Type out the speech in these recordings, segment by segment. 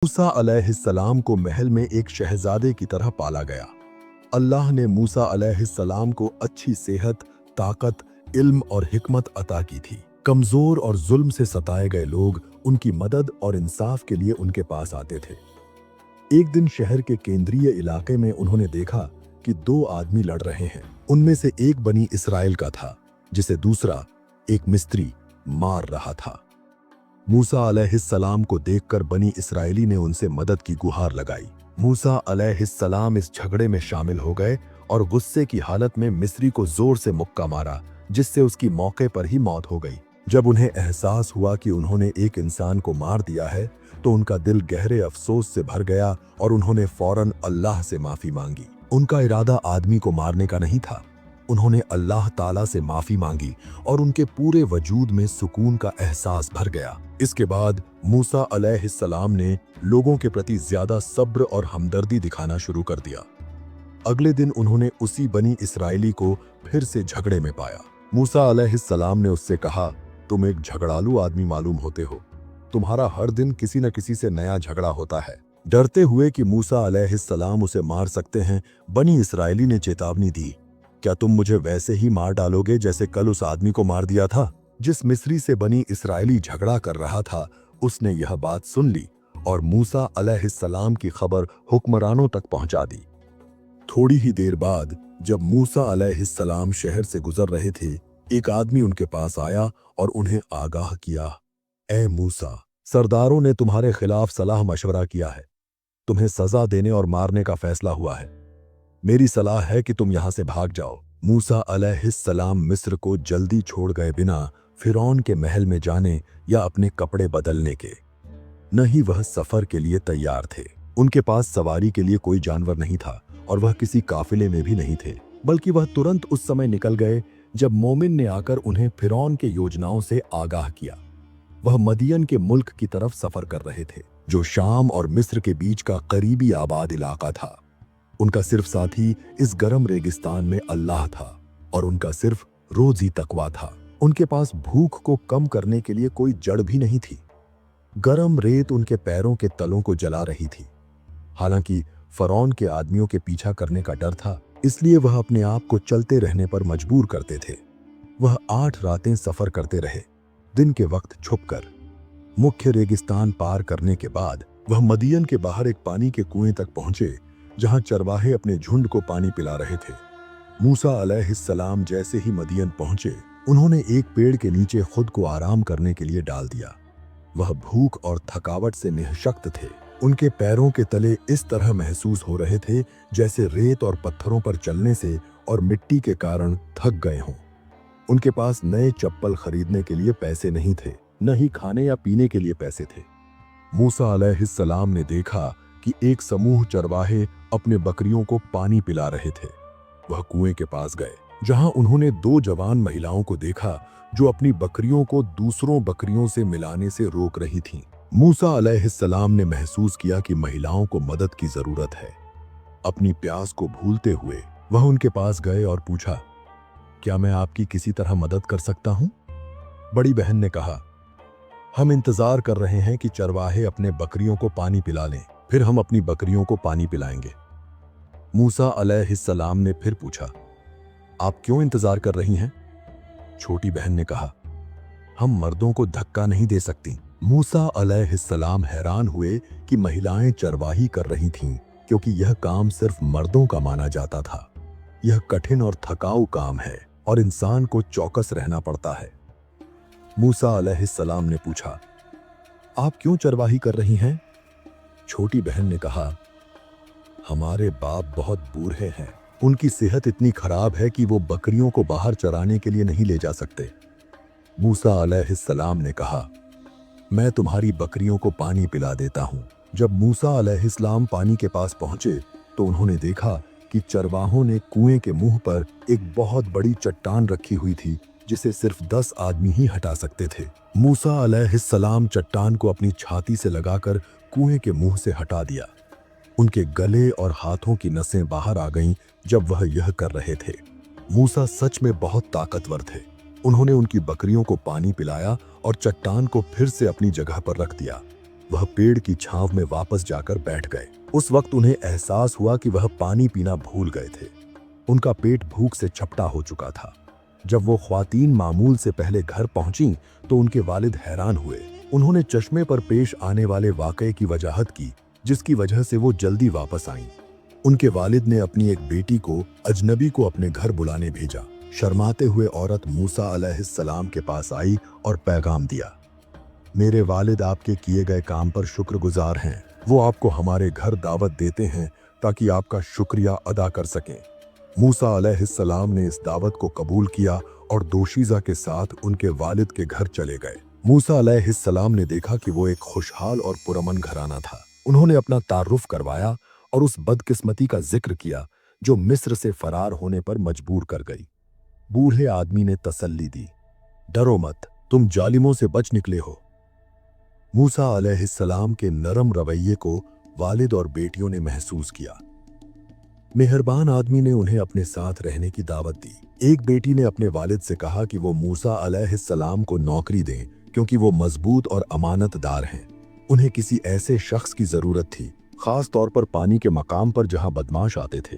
मूसा अलैहिस्सलाम को महल में एक शहजादे की तरह पाला गया। अल्लाह ने मूसा अलैहिस्सलाम को अच्छी सेहत, ताकत, इल्म और हिकमत अता की थी। कमजोर और जुल्म से सताए गए लोग उनकी मदद और इंसाफ के लिए उनके पास आते थे। एक दिन शहर के केंद्रीय इलाके में उन्होंने देखा कि दो आदमी लड़ रहे हैं। उनमें से एक बनी इसराइल का था, जिसे दूसरा एक मिस्री मार रहा था। मूसा अलैहिस्सलाम को देखकर बनी इसराइली ने उनसे मदद की गुहार लगाई। मूसा अलैहिस्सलाम इस झगड़े में शामिल हो गए और गुस्से की हालत में मिस्री को जोर से मुक्का मारा, जिससे उसकी मौके पर ही मौत हो गई। जब उन्हें एहसास हुआ कि उन्होंने एक इंसान को मार दिया है, तो उनका दिल गहरे अफसोस से भर गया और उन्होंने फौरन अल्लाह से माफी मांगी। उनका इरादा आदमी को मारने का नहीं था। उन्होंने अल्लाह ताला से माफी मांगी और उनके पूरे वजूद में सुकून का एहसास भर गया। इसके बाद मूसा अलैहिस्सलाम ने लोगों के प्रति ज्यादा सब्र और हमदर्दी दिखाना शुरू कर दिया। अगले दिन उन्होंने उसी बनी इसराइली को फिर से झगड़े में पाया। मूसा अलैहिस्सलाम ने उससे कहा, तुम एक झगड़ालू आदमी मालूम होते हो। तुम्हारा हर दिन किसी न किसी से नया झगड़ा होता है। डरते हुए कि मूसा अलैहिस्सलाम उसे मार सकते हैं, बनी इसराइली ने चेतावनी दी, क्या तुम मुझे वैसे ही मार डालोगे जैसे कल उस आदमी को मार दिया था? जिस मिस्री से बनी इसराइली झगड़ा कर रहा था, उसने यह बात सुन ली और मूसा अलैहिस्सलाम की खबर हुक्मरानों तक पहुंचा दी। थोड़ी ही देर बाद जब मूसा अलैहिस्सलाम शहर से गुजर रहे थे, एक आदमी उनके पास आया और उन्हें आगाह किया, ए मूसा, सरदारों ने तुम्हारे खिलाफ सलाह मशवरा किया है। तुम्हें सजा देने और मारने का फैसला हुआ है। मेरी सलाह है कि तुम यहां से भाग जाओ। मूसा अलैहिस्सलाम मिस्र को जल्दी छोड़ गए बिना फिरौन के महल में जाने या अपने कपड़े बदलने के न ही वह सफर के लिए तैयार थे। उनके पास सवारी के लिए कोई जानवर नहीं था और वह किसी काफिले में भी नहीं थे, बल्कि वह तुरंत उस समय निकल गए जब मोमिन ने आकर उन्हें फिरौन के योजनाओं से आगाह किया। वह मदियन के मुल्क की तरफ सफर कर रहे थे, जो शाम और मिस्र के बीच का करीबी आबाद इलाका था। उनका सिर्फ साथी इस गर्म रेगिस्तान में अल्लाह था और उनका सिर्फ रोजी तकवा था। उनके पास भूख को कम करने के लिए कोई जड़ भी नहीं थी। गर्म रेत उनके पैरों के तलों को जला रही थी। हालांकि फरौन के आदमियों के पीछा करने का डर था, इसलिए वह अपने आप को चलते रहने पर मजबूर करते थे। वह 8 रातें सफर करते रहे, दिन के वक्त छुपकर। मुख्य रेगिस्तान पार करने के बाद वह मदियन के बाहर एक पानी के कुएं तक पहुंचे, जहां चरवाहे अपने झुंड को पानी पिला रहे थे। मूसा अलैहिस्सलाम जैसे ही मदियन पहुंचे, उन्होंने एक पेड़ के नीचे खुद को आराम करने के लिए डाल दिया। वह भूख और थकावट से निःशक्त थे। उनके पैरों के तले इस तरह महसूस हो रहे थे जैसे रेत और पत्थरों पर चलने से और मिट्टी के कारण थक गए हों। उनके पास नए चप्पल खरीदने के लिए पैसे नहीं थे, न ही खाने या पीने के लिए पैसे थे। मूसा अलैहिस्सलाम ने देखा कि एक समूह चरवाहे अपने बकरियों को पानी पिला रहे थे। वह कुएं के पास गए, जहां उन्होंने 2 जवान महिलाओं को देखा जो अपनी बकरियों को दूसरों बकरियों से मिलाने से रोक रही थीं। मूसा अलैहिस्सलाम ने महसूस किया कि महिलाओं को मदद की जरूरत है। अपनी प्यास को भूलते हुए वह उनके पास गए और पूछा, क्या मैं आपकी किसी तरह मदद कर सकता हूं? बड़ी बहन ने कहा, हम इंतजार कर रहे हैं कि चरवाहे अपने बकरियों को पानी पिला लें, फिर हम अपनी बकरियों को पानी पिलाएंगे। मूसा अलैहिस्सलाम ने फिर पूछा, आप क्यों इंतजार कर रही हैं? छोटी बहन ने कहा, हम मर्दों को धक्का नहीं दे सकती। मूसा अलैहिस्सलाम हैरान हुए कि महिलाएं चरवाही कर रही थीं, क्योंकि यह काम सिर्फ मर्दों का माना जाता था। यह कठिन और थकाऊ काम है और इंसान को चौकस रहना पड़ता है। मूसा अलैहिस्सलाम ने पूछा, आप क्यों चरवाही कर रही हैं? छोटी बहन ने कहा, हमारे बाप बहुत बूढ़े हैं। उनकी सेहत इतनी खराब है कि वो बकरियों को बाहर चराने के लिए नहीं ले जा सकते। मूसा अलैहिस्सलाम ने कहा, मैं तुम्हारी बकरियों को पानी पिला देता हूँ। जब मूसा अलैहिस्सलाम पानी के पास पहुंचे तो उन्होंने देखा कि चरवाहों ने कुएं के मुंह पर एक बहुत बड़ी चट्टान रखी हुई थी, जिसे सिर्फ 10 आदमी ही हटा सकते थे। मूसा अलैहिस्सलाम चट्टान को अपनी छाती से लगाकर कुएं के मुंह से हटा दिया। उनके गले और हाथों की नसें बाहर आ गईं जब वह यह कर रहे थे। मूसा सच में बहुत ताकतवर थे। उन्होंने उनकी बकरियों को पानी पिलाया और चट्टान को फिर से अपनी जगह पर रख दिया। वह पेड़ की छांव में वापस जाकर बैठ गए। उस वक्त उन्हें एहसास हुआ कि वह पानी पीना भूल गए थे। उनका पेट भूख से चपटा हो चुका था। जब वो ख्वातीन मामूल से पहले घर पहुंची तो उनके वालिद हैरान हुए। उन्होंने चश्मे पर पेश आने वाले वाकये की वजाहत की, जिसकी वजह से वो जल्दी वापस आईं। उनके वालिद ने अपनी एक बेटी को अजनबी को अपने घर बुलाने भेजा। शर्माते हुए औरत मूसा अलैहिस्सलाम के पास आई और पैगाम दिया, मेरे वालिद आपके किए गए काम पर शुक्रगुजार हैं। वो आपको हमारे घर दावत देते हैं ताकि आपका शुक्रिया अदा कर सकें। मूसा अलैहिस्सलाम ने इस दावत को कबूल किया और दोशीज़ा के साथ उनके वालिद के घर चले गए। मूसा अलैहिस्सलाम ने देखा कि वो एक खुशहाल और पुरअमन घराना था। उन्होंने अपना तारुफ करवाया और उस बदकिस्मती का जिक्र किया जो मिस्र से फरार होने पर मजबूर कर गई। बूढ़े आदमी ने तसल्ली दी, डरो मत, तुम जालिमों से बच निकले हो। मूसा अलैहिस्सलाम के नरम रवैये को वालिद और बेटियों ने महसूस किया। मेहरबान आदमी ने उन्हें अपने साथ रहने की दावत दी। एक बेटी ने अपने वालिद से कहा कि वो मूसा अलैहिस्सलाम को नौकरी दें क्योंकि वो मजबूत और अमानतदार हैं। उन्हें किसी ऐसे शख्स की जरूरत थी, खास तौर पर पानी के मकाम पर जहां बदमाश आते थे।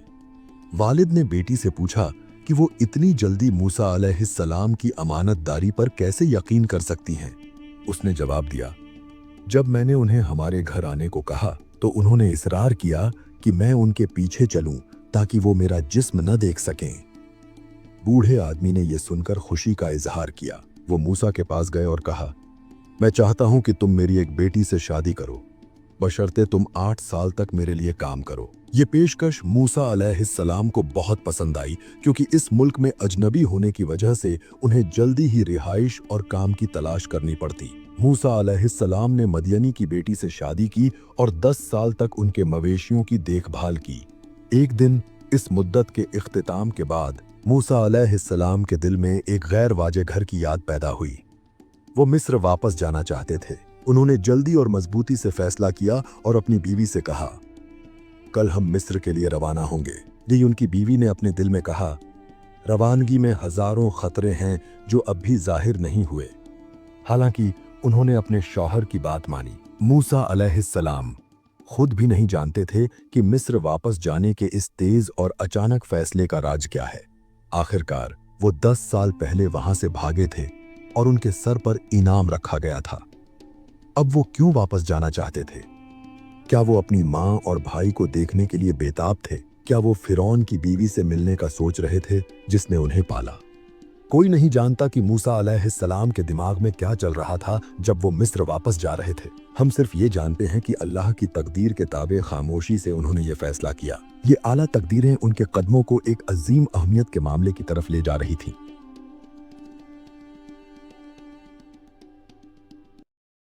वालिद ने बेटी से पूछा कि वो इतनी जल्दी मूसा अलैहिस्सलाम की अमानतदारी पर कैसे यकीन कर सकती हैं। उसने जवाब दिया, जब मैंने उन्हें हमारे घर आने को कहा तो उन्होंने इसरार किया कि मैं उनके पीछे चलूं ताकि वो मेरा जिस्म न देख सकें। बूढ़े आदमी ने यह सुनकर खुशी का इजहार किया। वो मूसा के पास गए और कहा, मैं चाहता हूं कि तुम मेरी एक बेटी से शादी करो, बशर्ते तुम 8 साल तक मेरे लिए काम करो। ये पेशकश मूसा अलैहिस्सलाम को बहुत पसंद आई क्योंकि इस मुल्क में अजनबी होने की वजह से उन्हें जल्दी ही रिहाइश और काम की तलाश करनी पड़ती। मूसा अलैहिस्सलाम ने मदियनी की बेटी से शादी की और 10 साल तक उनके मवेशियों की देखभाल की। एक दिन इस मुद्दत के इख्तिताम के बाद मूसा अलैहिस्सलाम के दिल में एक गैर वाजे घर की याद पैदा हुई। वो मिस्र वापस जाना चाहते थे। उन्होंने जल्दी और मजबूती से फैसला किया और अपनी बीवी से कहा, कल हम मिस्र के लिए रवाना होंगे। जी, उनकी बीवी ने अपने दिल में कहा, रवानगी में हजारों खतरे हैं जो अब भी जाहिर नहीं हुए। हालांकि उन्होंने अपने शौहर की बात मानी। मूसा अलैहिस्सलाम खुद भी नहीं जानते थे कि मिस्र वापस जाने के इस तेज और अचानक फैसले का राज क्या है। आखिरकार वो 10 साल पहले वहां से भागे थे और उनके सर पर इनाम रखा गया था। अब वो क्यों वापस जाना चाहते थे? क्या वो अपनी माँ और भाई को देखने के लिए बेताब थे? क्या वो फिरौन की बीवी से मिलने का सोच रहे थे जिसने उन्हें पाला? कोई नहीं जानता कि मूसा अलैहिस्सलाम के दिमाग में क्या चल रहा था जब वो मिस्र वापस जा रहे थे। हम सिर्फ ये जानते हैं कि अल्लाह की तकदीर के ताबे खामोशी से उन्होंने ये फैसला किया। ये आला तकदीरें उनके कदमों को एक अजीम अहमियत के मामले की तरफ ले जा रही थी।